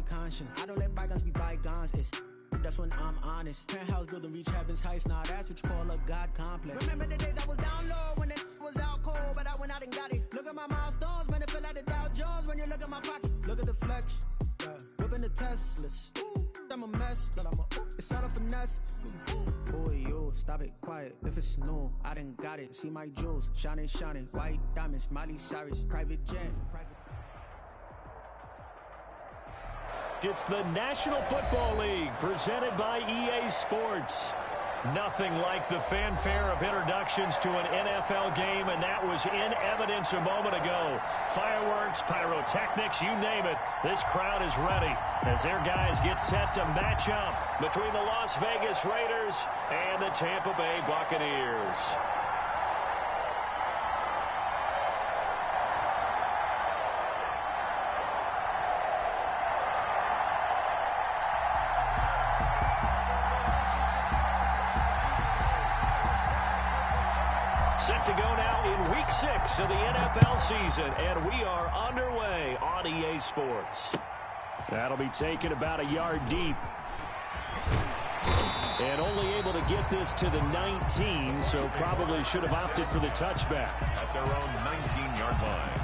conscience. I don't let bygones be bygones. That's when I'm honest. Penthouse building, reach heaven's heights. Nah, that's what you call a God complex. Remember the days I was down low when it was out cold, but I went out and got it. Look at my milestones, man, it feel like the Dow Jones when you look at my pocket. Look at the flex, yeah. Whipping the Teslas. I'm a mess, but it's all a finesse. Boy, yo, stop it, quiet. If it's new, I done got it. See my jewels, shining, shining. White diamonds, Miley Cyrus, private jet. It's the National Football League presented by EA Sports. Nothing like the fanfare of introductions to an NFL game, and that was in evidence a moment ago. Fireworks, pyrotechnics, you name it. This crowd is ready as their guys get set to match up between the Las Vegas Raiders and the Tampa Bay Buccaneers. Set to go now in Week 6 of the NFL season, and we are underway on EA Sports. That'll be taken about a yard deep. And only able to get this to the 19, so probably should have opted for the touchback. At their own 19-yard line.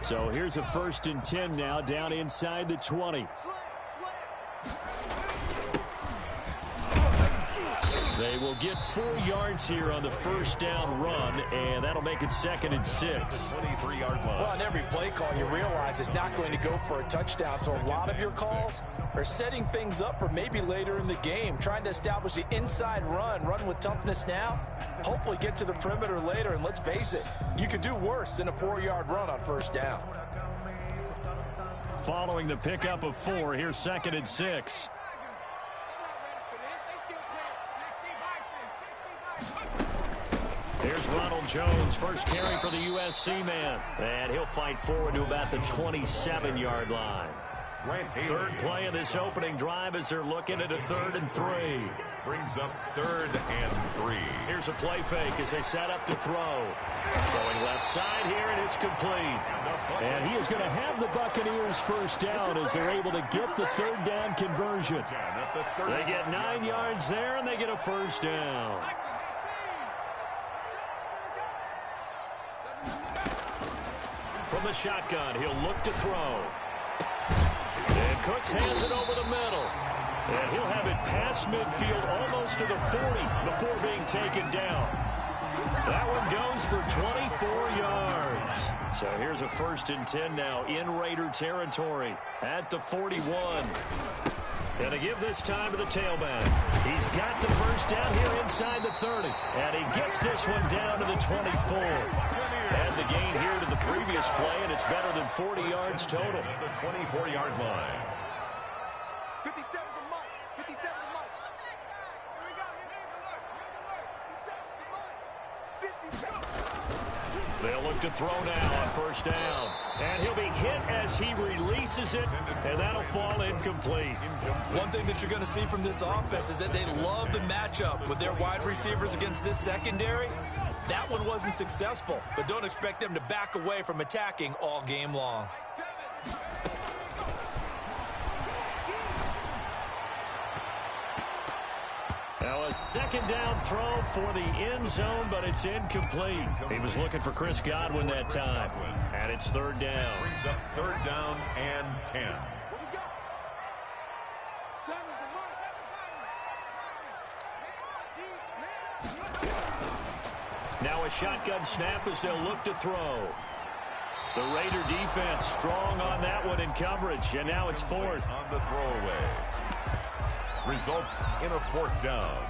So here's a 1st and 10 now, down inside the 20. They will get 4 yards here on the first down run, and that'll make it 2nd and 6. 23-yard line. Well, on every play call, you realize it's not going to go for a touchdown, so a lot of your calls are setting things up for maybe later in the game, trying to establish the inside run with toughness now, hopefully get to the perimeter later, and let's face it, you could do worse than a 4-yard run on first down. Following the pickup of 4, here's 2nd and 6. Here's Ronald Jones, first carry for the USC man. And he'll fight forward to about the 27-yard line. Third play of this opening drive as they're looking at a 3rd and 3. Brings up 3rd and 3. Here's a play fake as they set up to throw. Throwing left side here, and it's complete. And he is going to have the Buccaneers first down as they're able to get the 3rd down conversion. They get 9 yards there, and they get a first down. From the shotgun, he'll look to throw. And Cooks hands it over the middle. And he'll have it past midfield almost to the 40 before being taken down. That one goes for 24 yards. So here's a 1st and 10 now in Raider territory at the 41. And to give this time to the tailback. He's got the first down here inside the 30. And he gets this one down to the 24. And the gain here to the previous play, and it's better than 40 yards total. At the 24-yard line. 57 to Mike. 57 to Mike. Here we go. They'll look to throw now on first down. And he'll be hit as he releases it, and that'll fall incomplete. One thing that you're going to see from this offense is that they love the matchup with their wide receivers against this secondary. That one wasn't successful, but don't expect them to back away from attacking all game long. Now a 2nd down throw for the end zone, but it's incomplete. He was looking for Chris Godwin that time, and it's 3rd down. Brings up 3rd down and 10. Now a shotgun snap as they'll look to throw. The Raider defense strong on that one in coverage, and now it's 4th. On the throwaway. Results in a 4th down.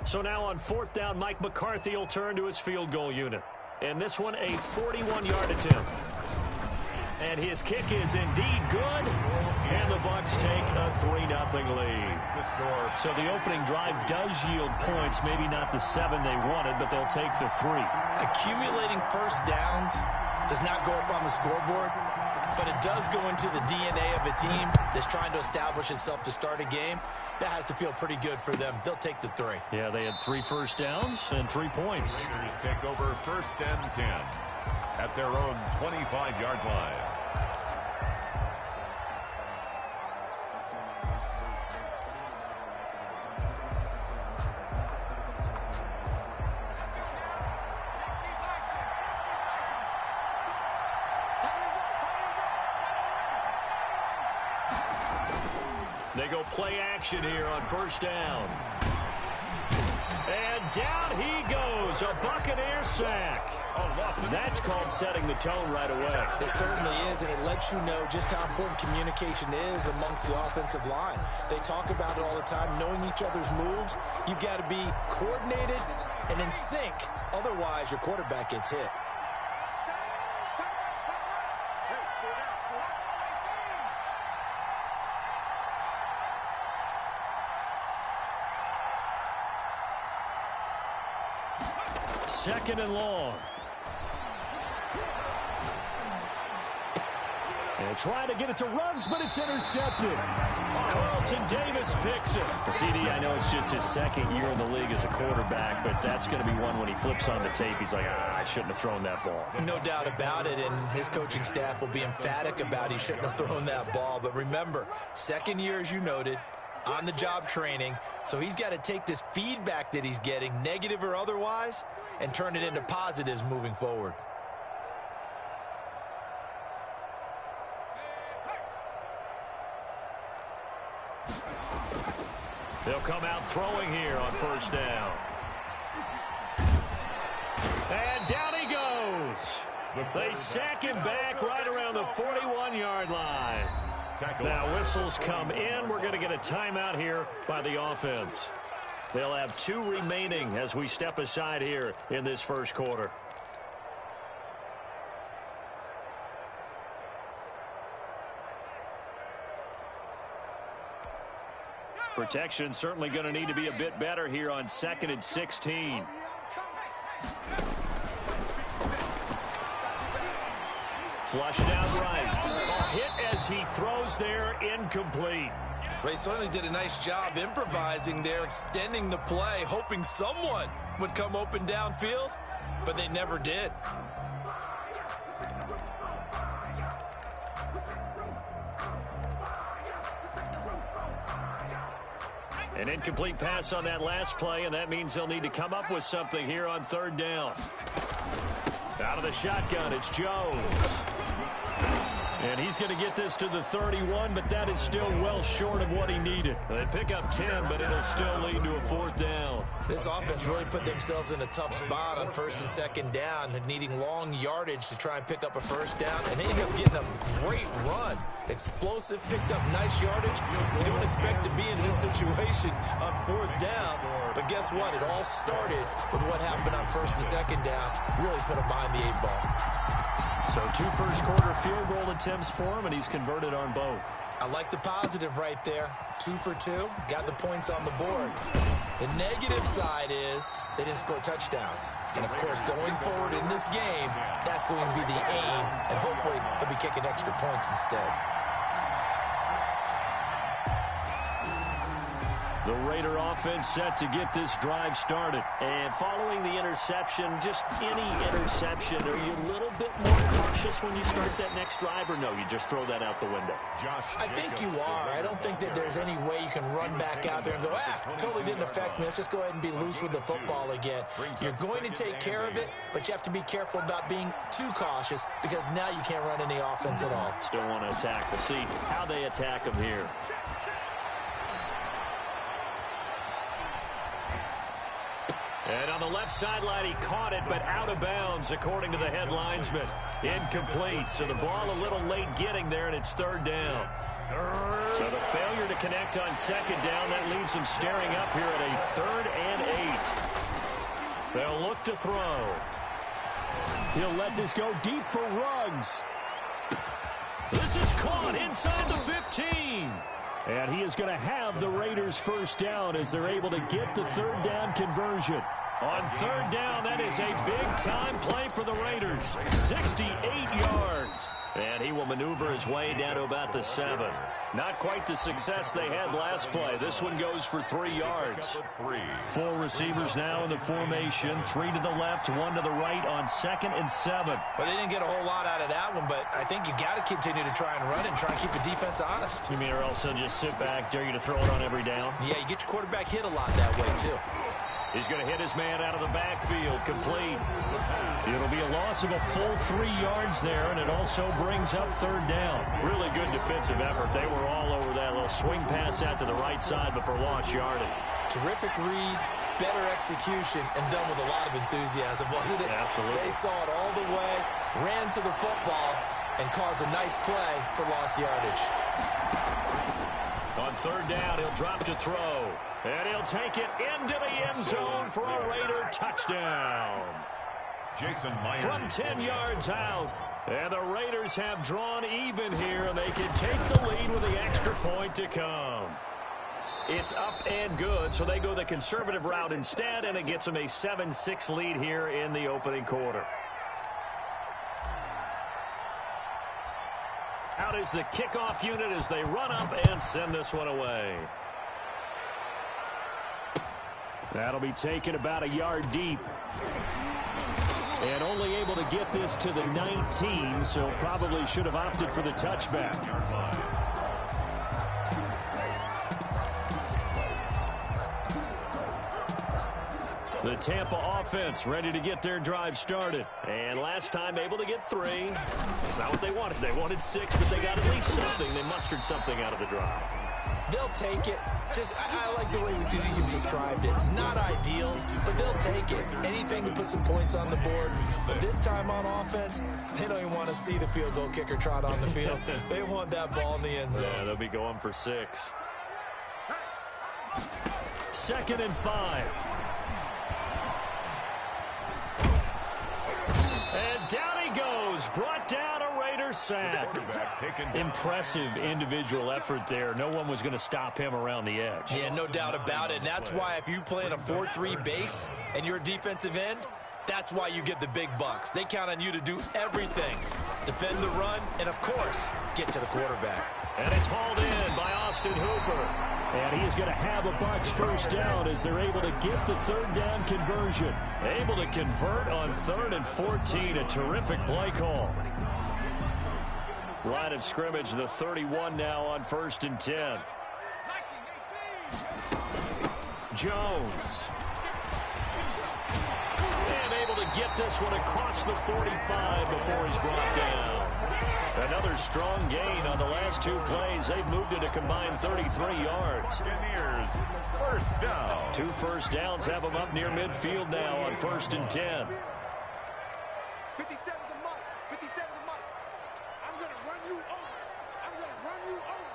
So now on 4th down, Mike McCarthy will turn to his field goal unit. And this one a 41-yard attempt. And his kick is indeed good. And the Bucs take a 3-0 lead. So the opening drive does yield points. Maybe not the 7 they wanted, but they'll take the 3. Accumulating first downs does not go up on the scoreboard, but it does go into the DNA of a team that's trying to establish itself to start a game. That has to feel pretty good for them. They'll take the 3. Yeah, they had 3 first downs and 3 points. Raiders take over 1st and 10 at their own 25-yard line. They go play action here on 1st down. And down he goes. A Buccaneer sack. That's called setting the tone right away. It certainly is, and it lets you know just how important communication is amongst the offensive line. They talk about it all the time, knowing each other's moves. You've got to be coordinated and in sync. Otherwise, your quarterback gets hit. Second and long. And trying to get it to Ruggs, but it's intercepted. Carlton Davis picks it. The CD, I know it's just his 2nd year in the league as a quarterback, but that's going to be one when he flips on the tape. He's like, I shouldn't have thrown that ball. No doubt about it, and his coaching staff will be emphatic about he shouldn't have thrown that ball. But remember, 2nd year, as you noted, on-the-job training, so he's got to take this feedback that he's getting, negative or otherwise, and turn it into positives moving forward. They'll come out throwing here on 1st down. And down he goes. They sack him back right around the 41-yard line. Now whistles come in. We're going to get a timeout here by the offense. They'll have 2 remaining as we step aside here in this 1st quarter. Protection certainly going to need to be a bit better here on 2nd and 16. Flushed out right. A hit as he throws there, incomplete. Ray certainly did a nice job improvising there, extending the play, hoping someone would come open downfield, but they never did. An incomplete pass on that last play, and that means they'll need to come up with something here on 3rd down. Out of the shotgun, it's Jones. And he's going to get this to the 31, but that is still well short of what he needed. They pick up 10, but it'll still lead to a 4th down. This offense really put themselves in a tough spot on 1st and 2nd down, needing long yardage to try and pick up a 1st down, and they ended up getting a great run. Explosive, picked up nice yardage. You don't expect to be in this situation on 4th down, but guess what? It all started with what happened on 1st and 2nd down. Really put them behind the 8 ball. So 2 first-quarter field goal attempts for him, and he's converted on both. I like the positive right there. 2 for 2. Got the points on the board. The negative side is they didn't score touchdowns. And, of course, going forward in this game, that's going to be the aim, and hopefully he'll be kicking extra points instead. The Raider offense set to get this drive started. And following the interception, just any interception, are you a little bit more cautious when you start that next drive, or no, you just throw that out the window? I think you are. I don't think that there's any way you can run back out there and go, totally didn't affect me. Let's just go ahead and be loose with the football again. You're going to take care of it, but you have to be careful about being too cautious because now you can't run any offense at all. Still want to attack. We'll see how they attack him here. And on the left sideline, he caught it, but out of bounds, according to the head linesman. Incomplete, so the ball a little late getting there, and it's 3rd down. So the failure to connect on 2nd down, that leaves him staring up here at a 3rd and 8. They'll look to throw. He'll let this go deep for Ruggs. This is caught inside the 15. And he is going to have the Raiders first down as they're able to get the third down conversion. On third down, that is a big-time play for the Raiders. 68 yards. And he will maneuver his way down to about the 7. Not quite the success they had last play. This one goes for 3 yards. 4 receivers now in the formation. 3 to the left, 1 to the right on 2nd and 7. Well, they didn't get a whole lot out of that one, but I think you got to continue to try and run and try and keep the defense honest. You mean or else they'll just sit back, dare you to throw it on every down? Yeah, you get your quarterback hit a lot that way, too. He's going to hit his man out of the backfield, complete. It'll be a loss of a full 3 yards there, and it also brings up third down. Really good defensive effort. They were all over that little swing pass out to the right side, but for lost yardage. Terrific read, better execution, and done with a lot of enthusiasm, wasn't it? Absolutely. They saw it all the way, ran to the football, and caused a nice play for lost yardage. On third down, he'll drop to throw. And he'll take it into the end zone for a Raider touchdown. Jason Myers. From 10 yards out. And the Raiders have drawn even here, and they can take the lead with the extra point to come. It's up and good, so they go the conservative route instead, and it gets them a 7-6 lead here in the opening quarter. Out is the kickoff unit as they run up and send this one away. That'll be taken about a yard deep. And only able to get this to the 19, so probably should have opted for the touchback. The Tampa offense ready to get their drive started. And last time able to get 3. That's not what they wanted. They wanted 6, but they got at least something. They mustered something out of the drive. They'll take it. I like the way you've described it. Not ideal, but they'll take it. Anything to put some points on the board. But this time on offense, they don't even want to see the field goal kicker trot on the field. They want that ball in the end zone. Yeah, they'll be going for 6. 2nd and 5. And down he goes. Brought down a Raiders sack. Impressive individual effort there. No one was going to stop him around the edge. Yeah, no doubt about it. And that's why if you play in a 4-3 base and you're a defensive end, that's why you get the big bucks. They count on you to do everything. Defend the run and, of course, get to the quarterback. And it's hauled in by Austin Hooper. And he is going to have a Bucs first down as they're able to get the third down conversion. Able to convert on 3rd and 14. A terrific play call. Line of scrimmage, the 31 now on 1st and 10. Jones. And able to get this one across the 45 before he's brought down. Another strong gain on the last 2 plays. They've moved it a combined 33 yards. First down. 2 first downs have them up near midfield now on 1st and 10. 57 to Mike. 57 to Mike. I'm going to run you over. I'm going to run you over.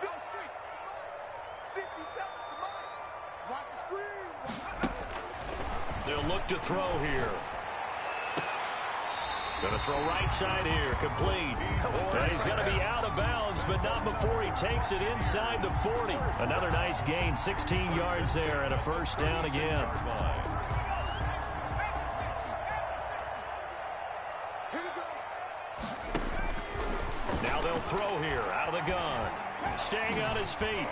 Feel free. 57 to Mike. Watch the screen. They'll look to throw here. Going to throw right side here, complete. And he's going to be out of bounds, but not before he takes it inside the 40. Another nice gain, 16 yards there, and a first down again. Now they'll throw here, out of the gun. Staying on his feet.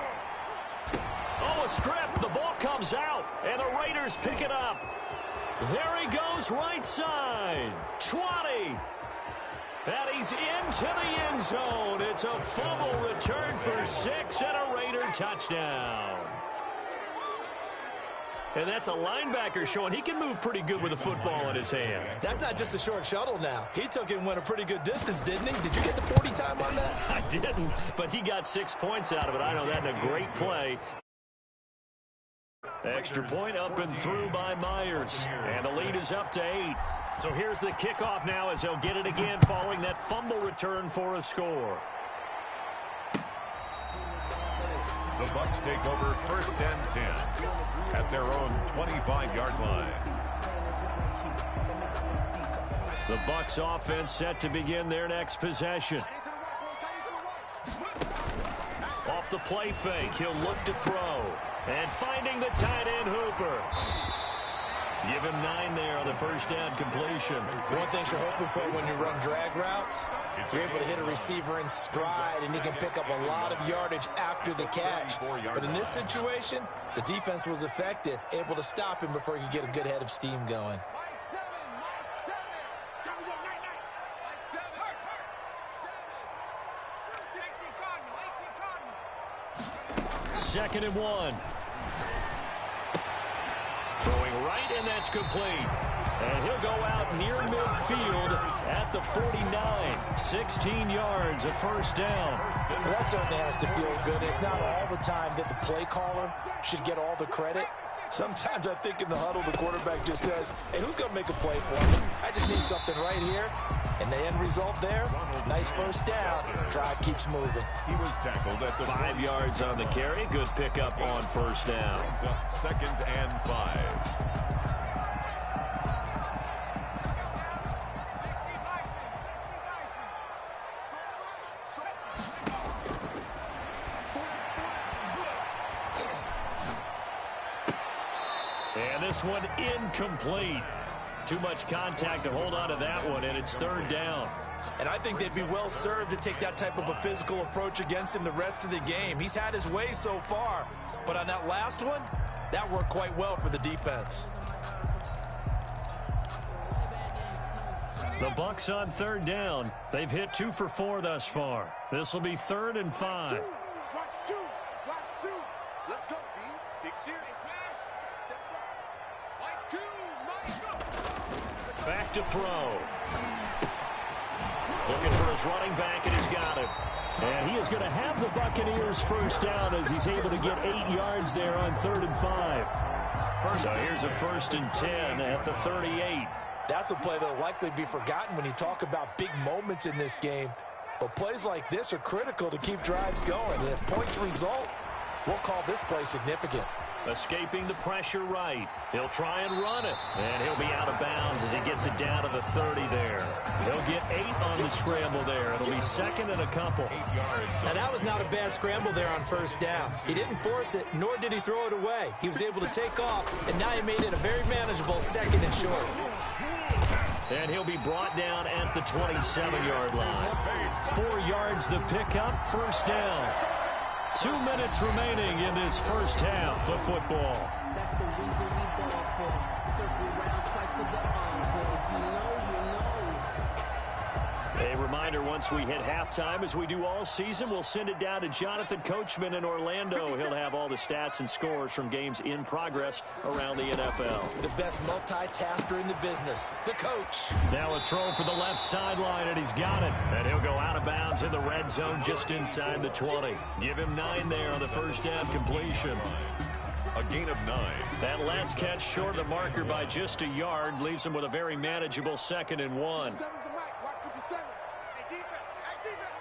Oh, a strip. The ball comes out, and the Raiders pick it up. There he goes, right side. 20. And he's into the end zone. It's a fumble return for 6 and a Raider touchdown. And that's a linebacker showing he can move pretty good with a football in his hand. That's not just a short shuttle now. He took it and went a pretty good distance, didn't he? Did you get the 40 time on that? I didn't, but he got 6 points out of it. I know that in a great play. Extra point up and through by Myers. And the lead is up to 8. So here's the kickoff now as they'll get it again following that fumble return for a score. The Bucs take over 1st and 10 at their own 25-yard line. The Bucs offense set to begin their next possession. Off the play fake, he'll look to throw. And finding the tight end Hooper. Give him 9 there on the first down completion. One thing you're hoping for when you run drag routes, you're able to hit a receiver in stride, and he can pick up a lot of yardage after the catch. But in this situation, the defense was effective, able to stop him before he could get a good head of steam going. Second and 1. Throwing right, and that's complete. And he'll go out near midfield at the 49. 16 yards, a first down. Well, that certainly has to feel good. It's not all the time that the play caller should get all the credit. Sometimes I think in the huddle, the quarterback just says, hey, who's going to make a play for me? I just need something right here. And the end result there, nice first down. Drive keeps moving. He was tackled at the 5 yards on the carry. Good pickup on first down. Second and 5. And this one incomplete. Too much contact to hold on to that one, and it's third down. And I think they'd be well served to take that type of a physical approach against him the rest of the game. He's had his way so far, but on that last one, that worked quite well for the defense. The Bucs on third down. They've hit 2 for 4 thus far. This will be 3rd and 5. Watch two. Let's go, D. Big series. Back to throw. Looking for his running back, and he's got it. And he is going to have the Buccaneers first down as he's able to get 8 yards there on 3rd and 5. So here's a 1st and 10 at the 38. That's a play that will likely be forgotten when you talk about big moments in this game. But plays like this are critical to keep drives going. And if points result, we'll call this play significant. Escaping the pressure right. He'll try and run it. And he'll be out of bounds as he gets it down to the 30 there. He'll get 8 on the scramble there. It'll be 2nd and a couple. 8 yards. Now, that was not a bad scramble there on first down. He didn't force it, nor did he throw it away. He was able to take off, and now he made it a very manageable 2nd and short. And he'll be brought down at the 27-yard line. 4 yards the pickup, first down. 2 minutes remaining in this first half of football. That's the reason we ball for. Circle round, twice for the encore. If you know, you know. A reminder, once we hit halftime, as we do all season, we'll send it down to Jonathan Coachman in Orlando. He'll have all the stats and scores from games in progress around the NFL. The best multitasker in the business, the coach. Now a throw for the left sideline, and he's got it. And he'll go out of bounds in the red zone just inside the 20. Give him 9 there on the first down completion. A gain of 9. That last catch short of the marker by just a yard leaves him with a very manageable 2nd and 1. 57's the mic. Watch 57. Hey, defense. Hey, defense.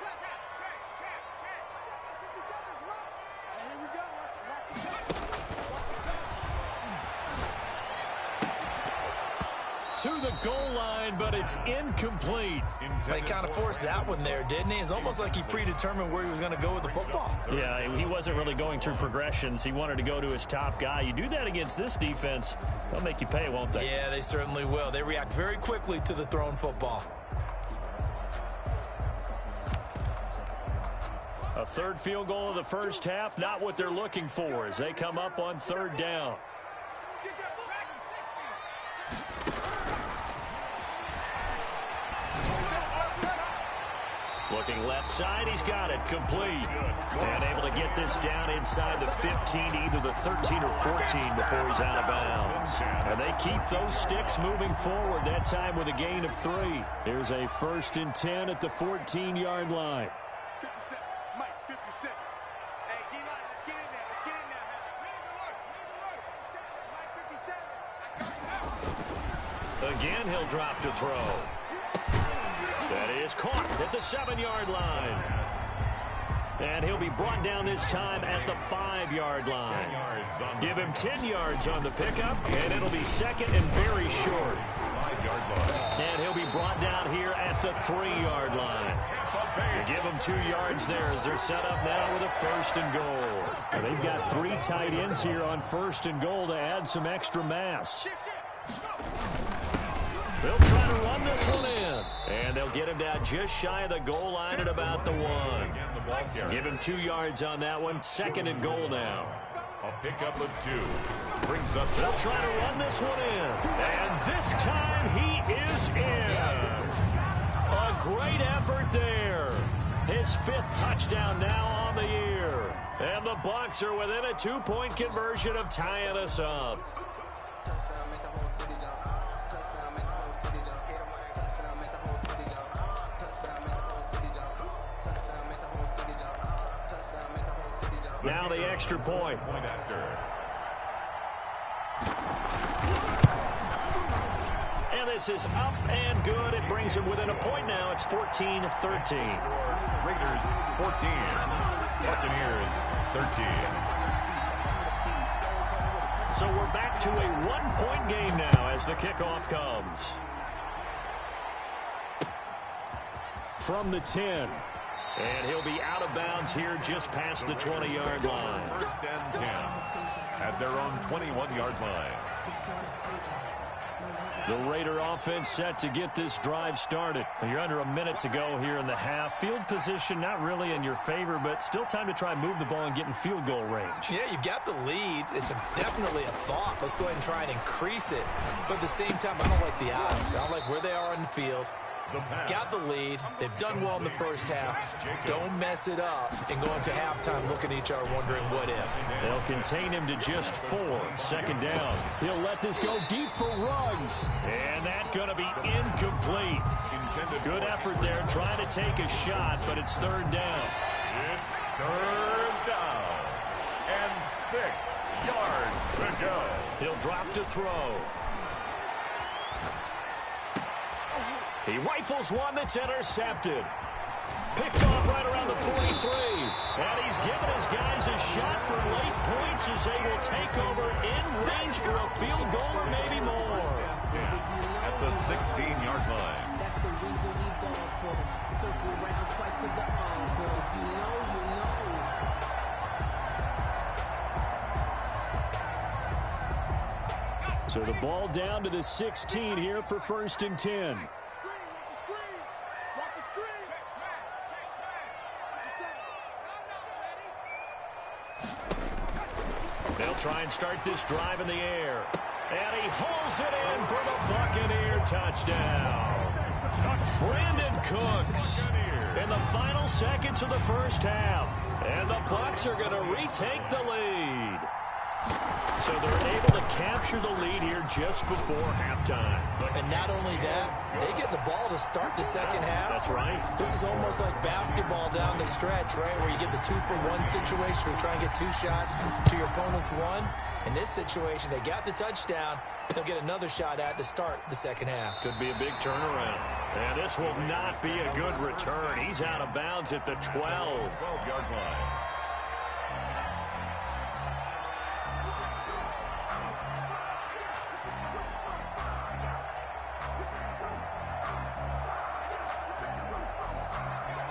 Check. 57's right. Hey, here we go. Watch the To the goal line, but it's incomplete. He kind of forced that one there, didn't he? It's almost like he predetermined where he was going to go with the football. Yeah, he wasn't really going through progressions. He wanted to go to his top guy. You do that against this defense, they'll make you pay, won't they? Yeah, they certainly will. They react very quickly to the thrown football. A 3rd field goal of the first half, not what they're looking for as they come up on 3rd down. Looking left side, he's got it, complete. And able to get this down inside the 15, either the 13 or 14 before he's out of bounds. And they keep those sticks moving forward, that time with a gain of 3. Here's a 1st and 10 at the 14-yard line. 57. Mike, 57. Hey, D-line, let's get in there. Let's get in there. Mike, 57. Again, he'll drop to throw. That is caught at the 7-yard line. And he'll be brought down this time at the 5-yard line. Give him 10 yards on the pickup, and it'll be 2nd and very short. 5-yard line. And he'll be brought down here at the 3-yard line. You give them 2 yards there as they're set up now with a 1st and goal. They've got 3 tight ends here on 1st and goal to add some extra mass. They'll try to run this one in. And they'll get him down just shy of the goal line at about the 1. Give him 2 yards on that one. 2nd and goal now. A pickup of 2. Brings up. They'll try to run this one in. And this time he is in. Yes. A great effort there. His 5th touchdown now on the year. And the Bucs are within a 2-point conversion of tying us up. Now the extra point. And this is up and good. It brings him within a point now. It's 14-13. Raiders 14. Buccaneers 13. So we're back to a 1-point game now as the kickoff comes. From the 10. And he'll be out of bounds here just past the 20-yard line. 1st and 10 at their own 21-yard line. The Raider offense set to get this drive started. You're under a minute to go here in the half. Field position not really in your favor, but still time to try and move the ball and get in field goal range. Yeah, you've got the lead. It's definitely a thought. Let's go ahead and try and increase it. But at the same time, I don't like the odds. I don't like where they are on the field. Got the lead. They've done well in the first half. Don't mess it up and go into halftime looking at each other wondering what if. They'll contain him to just 4. 2nd down. He'll let this go deep for Ruggs. And that's going to be incomplete. Good effort there trying to take a shot, but it's 3rd down. It's 3rd down. And 6 yards to go. He'll drop to throw. He rifles one that's intercepted. Picked off right around the 43. And he's given his guys a shot for late points as they will take over in range for a field goal or maybe more. At the 16-yard line. That's the reason we ball for. Circle around twice for the encore. If you know, you know. So the ball down to the 16 here for 1st and 10. They'll try and start this drive in the air. And he hauls it in for the Buccaneer touchdown. Brandon Cooks in the final seconds of the first half. And the Bucs are going to retake the lead. So they're able to capture the lead here just before halftime. And not only that, they get the ball to start the second half. That's right. This is almost like basketball down the stretch, right, where you get the 2-for-1 situation where you try and get 2 shots to your opponent's 1. In this situation, they got the touchdown. They'll get another shot at to start the second half. Could be a big turnaround. And this will not be a good return. He's out of bounds at the 12-yard line.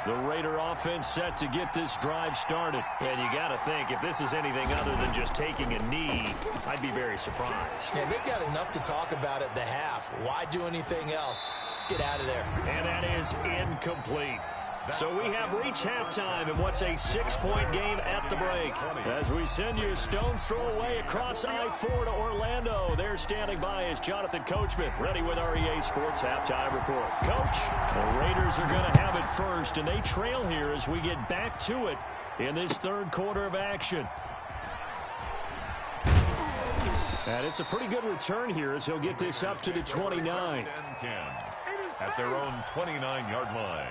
The Raider offense set to get this drive started. And you got to think, if this is anything other than just taking a knee, I'd be very surprised. Yeah, they've got enough to talk about at the half. Why do anything else? Just get out of there. And that is incomplete. So we have reached halftime in what's a 6-point game at the break. As we send you a stone's throw away across I-4 to Orlando. There standing by is Jonathan Coachman, ready with our EA Sports Halftime Report. Coach, the Raiders are going to have it first, and they trail here as we get back to it in this 3rd quarter of action. And it's a pretty good return here as he'll get this up to the 29. 10 at their own 29-yard line.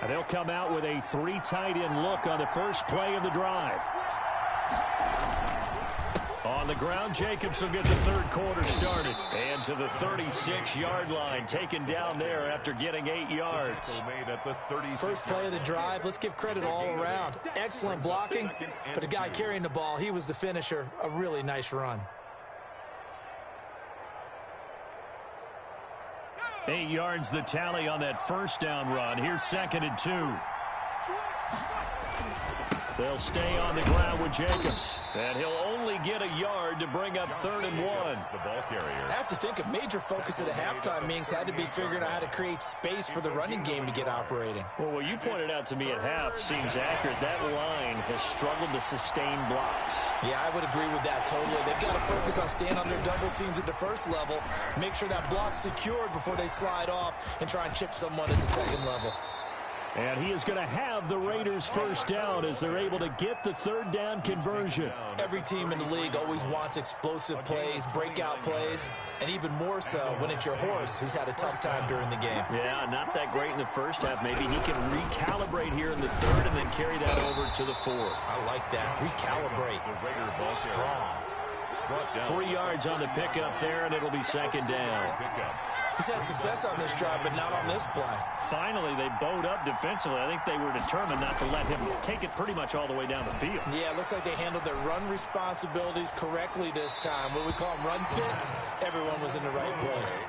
And they'll come out with a 3 tight end look on the first play of the drive. On the ground, Jacobs will get the third quarter started. And to the 36-yard line, taken down there after getting 8 yards. First play of the drive, let's give credit all around. Excellent blocking, but the guy carrying the ball, he was the finisher. A really nice run. 8 yards the tally on that first down run. Here's 2nd and 2. They'll stay on the ground with Jacobs. And he'll only get a yard to bring up 3rd and 1. The ball carrier. I have to think a major focus of the halftime meetings had to be figuring out how to create space for the running game to get operating. Well, what you pointed out to me at half seems accurate. That line has struggled to sustain blocks. Yeah, I would agree with that totally. They've got to focus on staying on their double teams at the first level, make sure that block's secured before they slide off and try and chip someone at the second level. And he is going to have the Raiders first down as they're able to get the 3rd down conversion. Every team in the league always wants explosive plays, breakout plays, and even more so when it's your horse who's had a tough time during the game. Yeah, not that great in the first half. Maybe he can recalibrate here in the 3rd and then carry that over to the 4th. I like that. Recalibrate. Strong. 3 yards on the pickup there, and it'll be 2nd down. He's had success on this drive, but not on this play. Finally, they bowed up defensively. I think they were determined not to let him take it pretty much all the way down the field. Yeah, it looks like they handled their run responsibilities correctly this time. What we call them run fits, everyone was in the right place.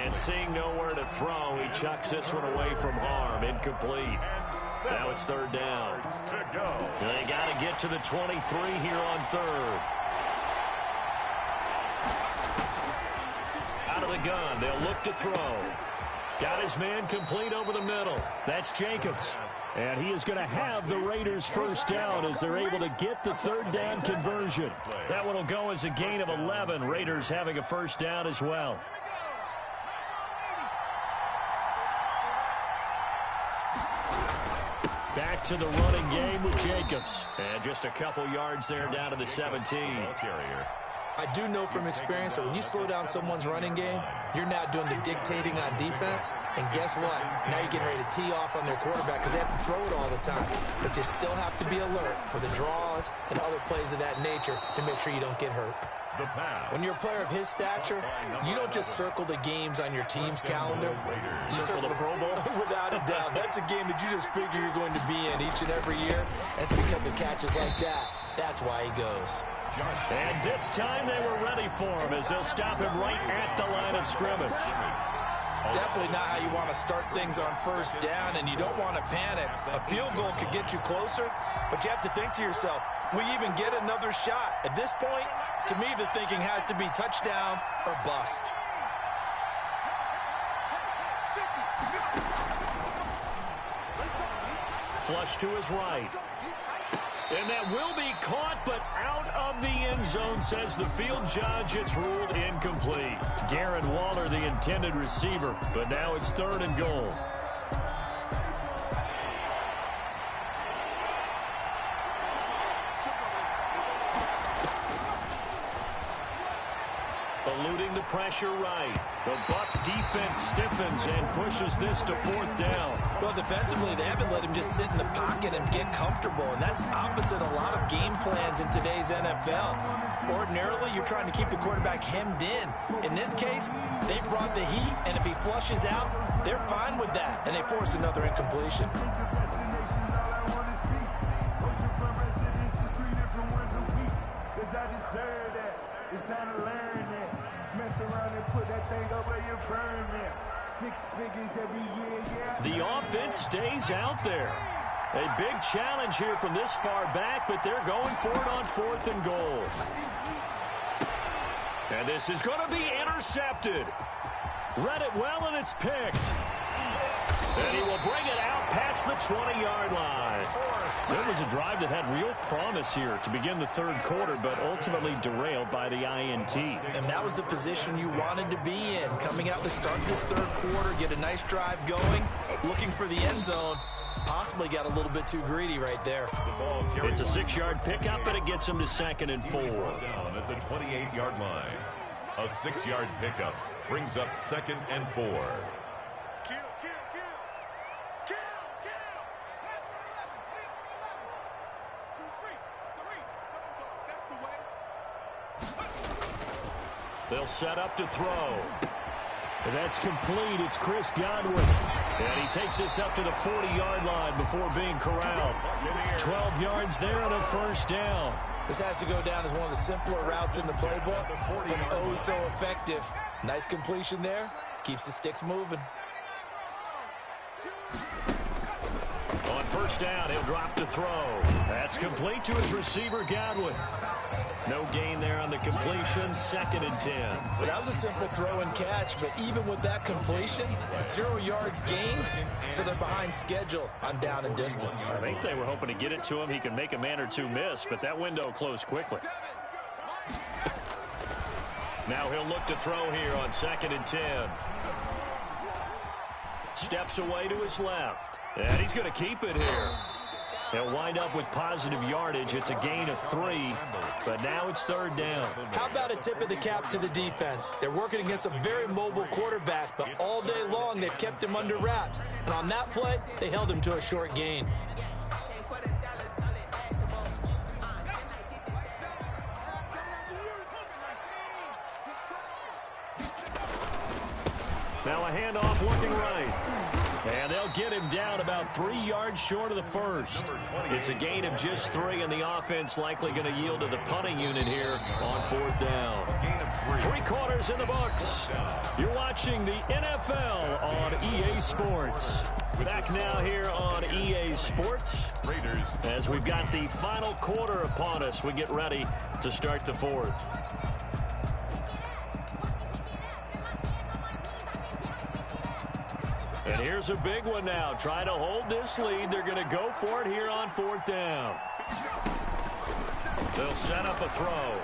And seeing nowhere to throw, he chucks this one away from harm. Incomplete. Now it's 3rd down. They got to get to the 23 here on 3rd. Out of the gun, they'll look to throw. Got his man complete over the middle. That's Jacobs. And he is going to have the Raiders first down as they're able to get the 3rd down conversion. That one will go as a gain of 11. Raiders having a first down as well. Back to the running game with Jacobs. And just a couple yards there down to the 17. I do know from experience that when you slow down someone's running game, you're now doing the dictating on defense. And guess what? Now you're getting ready to tee off on their quarterback because they have to throw it all the time. But you still have to be alert for the draws and other plays of that nature to make sure you don't get hurt. When you're a player of his stature, you don't just circle the games on your team's calendar. You circle the Pro Bowl. Without a doubt. That's a game that you just figure you're going to be in each and every year. And it's because of catches like that. That's why he goes. And this time they were ready for him as they'll stop him right at the line of scrimmage. Definitely not how you want to start things on first down, and you don't want to panic. A field goal could get you closer, but you have to think to yourself, will you even get another shot? At this point, to me, the thinking has to be touchdown or bust. Flush to his right. And that will be caught, but out of the end zone, says the field judge. It's ruled incomplete. Darren Waller, the intended receiver, but now it's 3rd and goal. Eluding the pressure right. The Bucs defense stiffens and pushes this to 4th down. Well, defensively, they haven't let him just sit in the pocket and get comfortable, and that's opposite a lot of game plans in today's NFL. Ordinarily, you're trying to keep the quarterback hemmed in. In this case, they brought the heat, and if he flushes out, they're fine with that, and they force another incompletion. It's time to learn that. Mess around and put that thing over your permit. 6 figures every year, yeah. The offense stays out there. A big challenge here from this far back, but they're going for it on 4th and goal. And this is going to be intercepted. Read it well, and it's picked. And he will bring it out past the 20-yard line. It was a drive that had real promise here to begin the 3rd quarter, but ultimately derailed by the INT. And that was the position you wanted to be in. Coming out to start this 3rd quarter, get a nice drive going, looking for the end zone. Possibly got a little bit too greedy right there. It's a 6-yard pickup, but it gets him to 2nd and 4. Down at the 28-yard line. A 6-yard pickup brings up 2nd and 4. They'll set up to throw. And that's complete. It's Chris Godwin. And he takes this up to the 40-yard line before being corralled. 12 yards there and a first down. This has to go down as one of the simpler routes in the playbook, but oh so effective. Nice completion there. Keeps the sticks moving. On first down, he'll drop to throw. That's complete to his receiver, Godwin. No gain there on the completion, 2nd and 10. Well, that was a simple throw and catch, but even with that completion, 0 yards gained, so they're behind schedule on down and distance. I think they were hoping to get it to him. He can make a man or two miss, but that window closed quickly. Now he'll look to throw here on 2nd and 10. Steps away to his left, and he's going to keep it here. He'll wind up with positive yardage. It's a gain of 3, but now it's 3rd down. How about a tip of the cap to the defense? They're working against a very mobile quarterback, but all day long they've kept him under wraps. And on that play, they held him to a short gain. Now a handoff looking right. And they'll get him down about 3 yards short of the first. It's a gain of just 3, and the offense likely going to yield to the punting unit here on 4th down. 3 quarters in the books. You're watching the NFL on EA Sports. Back now here on EA Sports. As we've got the final quarter upon us, we get ready to start the 4th. And here's a big one now. Trying to hold this lead. They're going to go for it here on 4th down. They'll set up a throw.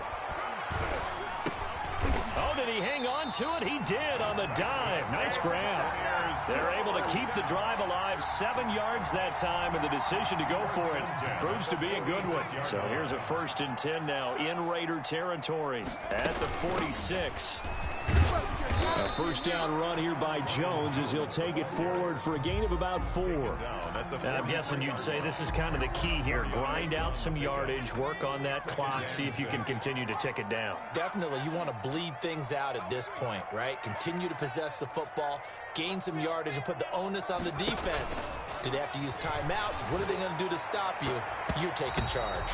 Oh, did he hang on to it? He did on the dive. Nice grab. They're able to keep the drive alive. 7 yards that time, and the decision to go for it proves to be a good one. So here's a 1st and 10 now in Raider territory at the 46. A first down run here by Jones as he'll take it forward for a gain of about 4. Now, I'm guessing you'd say this is kind of the key here. Grind out some yardage, work on that clock, see if you can continue to tick it down. Definitely, you want to bleed things out at this point, right? Continue to possess the football, gain some yardage, and put the onus on the defense. Do they have to use timeouts? What are they going to do to stop you? You're taking charge.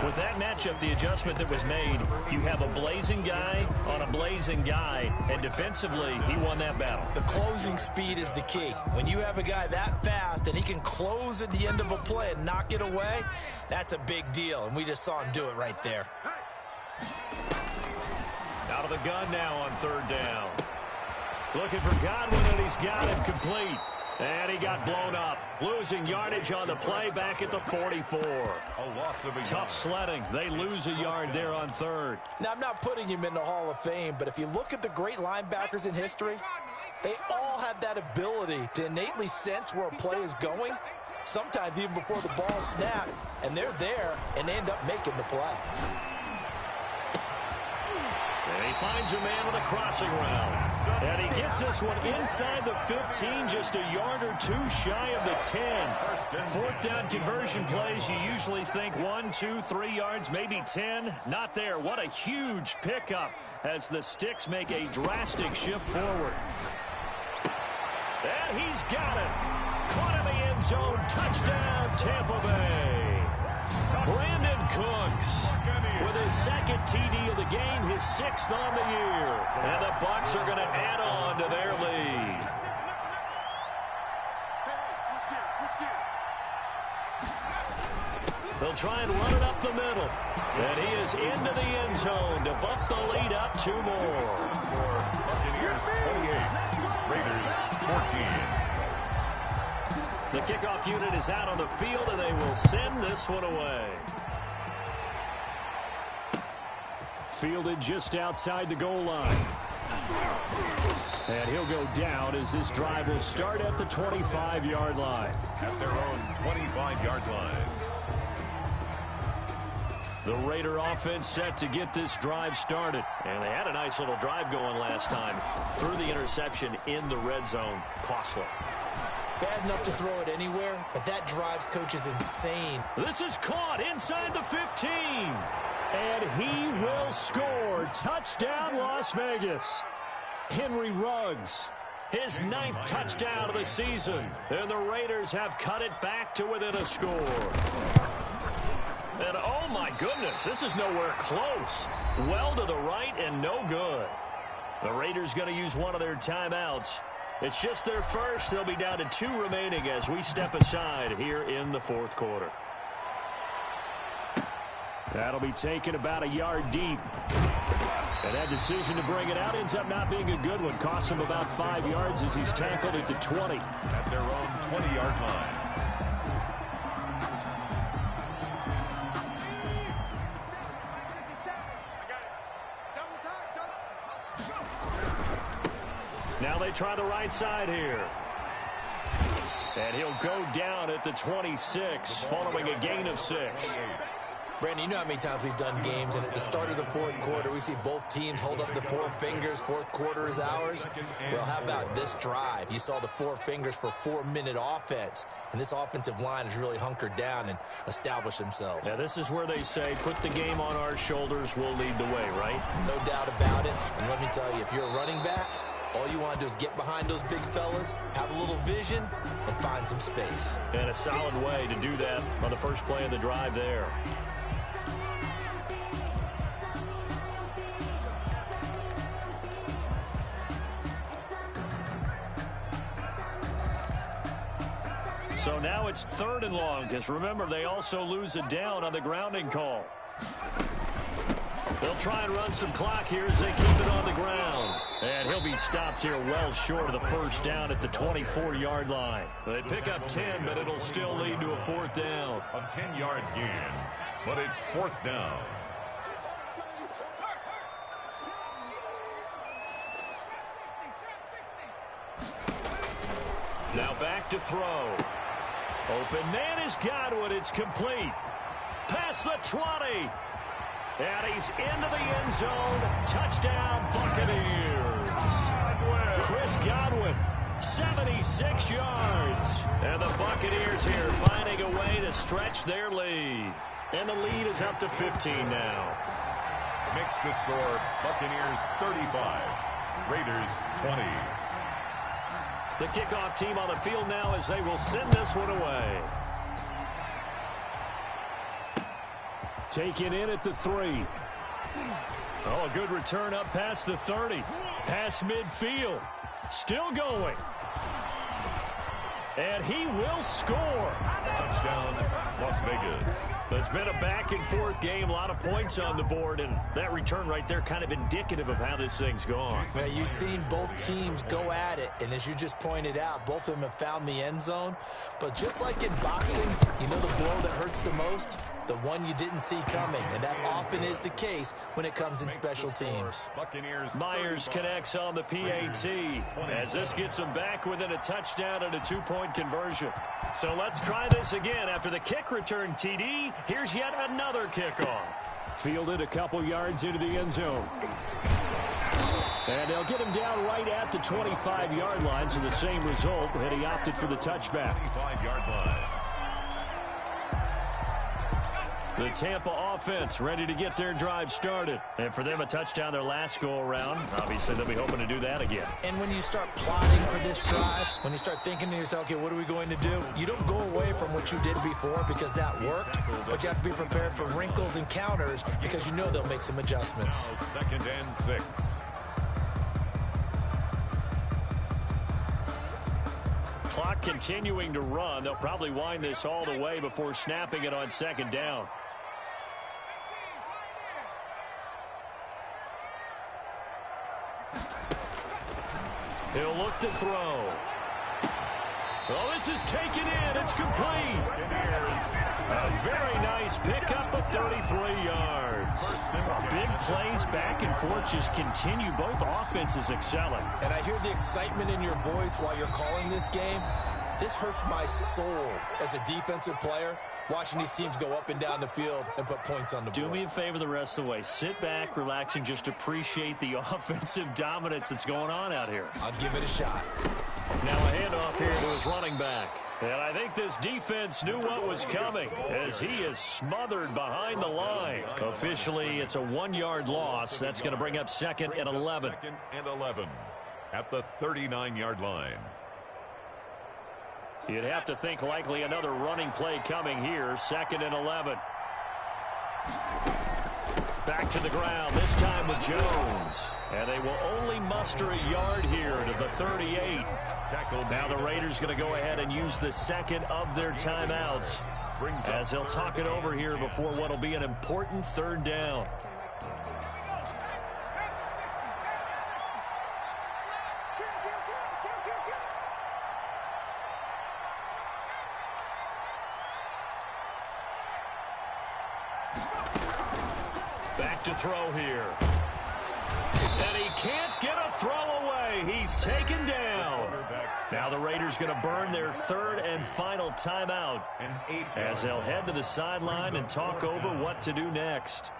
With that matchup, the adjustment that was made, you have a blazing guy on a blazing guy, and defensively, he won that battle. The closing speed is the key. When you have a guy that fast and he can close at the end of a play and knock it away, that's a big deal, and we just saw him do it right there. Out of the gun now on 3rd down. Looking for Godwin, and he's got him complete. And he got blown up. Losing yardage on the play back at the 44. Tough sledding. They lose a yard there on 3rd. Now, I'm not putting him in the Hall of Fame, but if you look at the great linebackers in history, they all have that ability to innately sense where a play is going, sometimes even before the ball snapped, and they're there and they end up making the play. And he finds a man on the crossing route. And he gets this one inside the 15, just a yard or 2 shy of the 10. 4th down conversion plays, you usually think 1, 2, 3 yards, maybe 10. Not there. What a huge pickup as the Sticks make a drastic shift forward. And he's got it. Caught in the end zone. Touchdown, Tampa Bay. Brandon Cooks with his 2nd TD of the game, his 6th on the year. And the Bucs are going to add on to their lead. They'll try and run it up the middle. And he is into the end zone to buff the lead up 2 more. Buccaneers 28, Raiders 14. The kickoff unit is out on the field, and they will send this one away. Fielded just outside the goal line. And he'll go down as this drive will start at the 25-yard line. At their own 25-yard line. The Raider offense set to get this drive started. And they had a nice little drive going last time. Threw the interception in the red zone. Costly. Bad enough to throw it anywhere, but that drives coach is insane. This is caught inside the 15. And he will score. Touchdown, Las Vegas. Henry Ruggs, his 9th touchdown of the season. And the Raiders have cut it back to within a score. And oh my goodness, this is nowhere close. Well to the right and no good. The Raiders going to use one of their timeouts. It's just their first. They'll be down to 2 remaining as we step aside here in the 4th quarter. That'll be taken about a yard deep. And that decision to bring it out ends up not being a good one. Costs him about 5 yards as he's tackled at the 20. At their own 20-yard line. Now they try the right side here. And he'll go down at the 26 following a gain of 6. Brandon, you know how many times we've done games, and at the start of the 4th quarter, we see both teams hold up the 4 fingers. 4th quarter is ours. Well, how about this drive? You saw the 4 fingers for 4-minute offense, and this offensive line has really hunkered down and established themselves. Yeah, this is where they say, put the game on our shoulders, we'll lead the way, right? No doubt about it. And let me tell you, if you're a running back, all you want to do is get behind those big fellas, have a little vision, and find some space. And a solid way to do that on the first play of the drive there. So now it's 3rd and long, because remember, they also lose a down on the grounding call. They'll try and run some clock here as they keep it on the ground. And he'll be stopped here well short of the first down at the 24-yard line. They pick up 10, but it'll still lead to a 4th down. A 10-yard gain, but it's 4th down. Now back to throw. Open man is Godwin. It's complete. Past the 20. And he's into the end zone. Touchdown, Buccaneers. Chris Godwin, 76 yards. And the Buccaneers here finding a way to stretch their lead. And the lead is up to 15 now. Makes the score Buccaneers 35, Raiders 20. The kickoff team on the field now as they will send this one away. Taken in at the 3. Oh, a good return up past the 30. Past midfield. Still going. And he will score. Touchdown, Las Vegas. It's been a back-and-forth game, a lot of points on the board, and that return right there kind of indicative of how this thing's gone. Well, you've seen both teams go at it, and as you just pointed out, both of them have found the end zone. But just like in boxing, you know the blow that hurts the most? The one you didn't see coming, and that often is the case when it comes in special teams. Myers connects on the PAT as this gets them back within a touchdown and a 2-point conversion. So let's try this again. After the kick return TD, here's yet another kickoff. Fielded a couple yards into the end zone. And they'll get him down right at the 25-yard line, so the same result, and he opted for the touchback. 25-yard line. The Tampa offense ready to get their drive started. And for them, a touchdown their last go-around. Obviously, they'll be hoping to do that again. And when you start plotting for this drive, when you start thinking to yourself, okay, what are we going to do? You don't go away from what you did before because that worked, but you have to be prepared for wrinkles and counters because you know they'll make some adjustments. Now 2nd and 6. Clock continuing to run. They'll probably wind this all the way before snapping it on 2nd down. He'll look to throw. Oh, this is taken in. It's complete. A very nice pickup of 33 yards. Big plays back and forth just continue. Both offenses excelling. And I hear the excitement in your voice while you're calling this game. This hurts my soul as a defensive player, watching these teams go up and down the field and put points on the board. Do me a favor the rest of the way. Sit back, relax, and just appreciate the offensive dominance that's going on out here. I'll give it a shot. Now a handoff here to his running back. And I think this defense knew what was coming as he is smothered behind the line. Officially, it's a 1-yard loss. That's going to bring up 2nd and 11. 2nd and 11 at the 39-yard line. You'd have to think likely another running play coming here. 2nd and 11. Back to the ground, this time with Jones. And they will only muster a yard here to the 38. Now the Raiders going to go ahead and use the second of their timeouts as they'll talk it over here before what will be an important 3rd down. Back to throw here. And he can't get a throw away. He's taken down. Now the Raiders going to burn their 3rd and final timeout as they'll head to the sideline and talk over what to do next.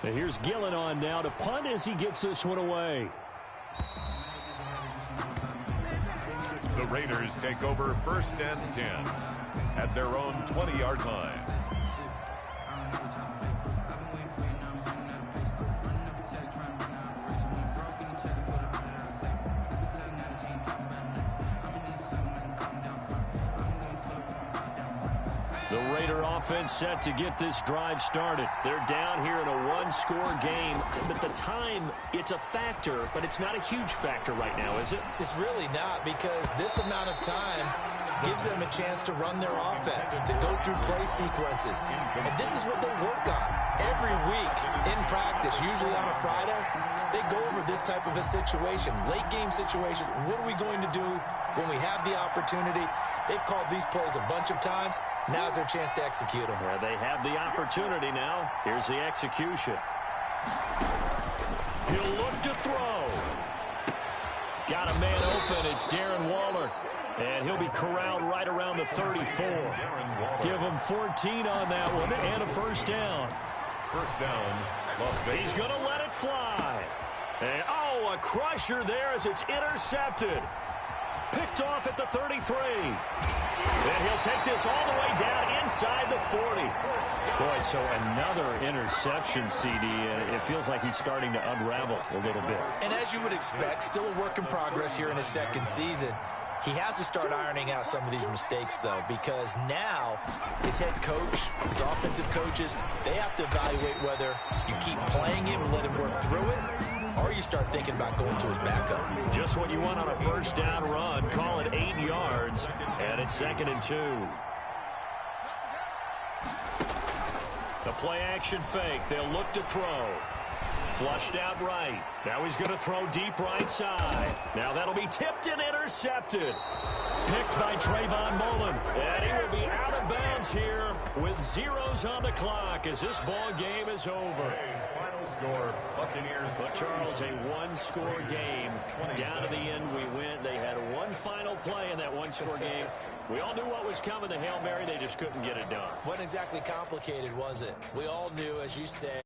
And here's Gillen on now to punt as he gets this one away. The Raiders take over 1st and 10 at their own 20-yard line. The Raider offense set to get this drive started. They're down here in a 1-score game, but the time, it's a factor, but it's not a huge factor right now, is it? It's really not, because this amount of time gives them a chance to run their offense, to go through play sequences. And this is what they work on every week in practice, usually on a Friday. They go over this type of a situation, late game situation. What are we going to do when we have the opportunity? They've called these plays a bunch of times. Now's their chance to execute them. Well, they have the opportunity now. Here's the execution. He'll look to throw. Got a man open. It's Darren Waller. And he'll be corralled right around the 34. Give him 14 on that one and a 1st down. 1st down, Las Vegas. He's going to let it fly. And, oh, a crusher there as it's intercepted. Picked off at the 33. And he'll take this all the way down inside the 40. Boy, so another interception, CD. It feels like he's starting to unravel a little bit. And as you would expect, still a work in progress here in his 2nd season. He has to start ironing out some of these mistakes, though, because now his head coach, his offensive coaches, they have to evaluate whether you keep playing him and let him work through it, or you start thinking about going to his backup. Just what you want on a 1st down run. Call it 8 yards, and it's 2nd and 2. The play action fake. They'll look to throw. Flushed out right. Now he's going to throw deep right side. Now that'll be tipped and intercepted. Picked by Trayvon Mullen. And he will be out of bounds here with zeros on the clock as this ball game is over. Final score, Buccaneers. Charles, a 1-score game. Down to the end we went. They had one final play in that 1-score game. We all knew what was coming, the Hail Mary. They just couldn't get it done. Wasn't exactly complicated, was it? We all knew, as you said.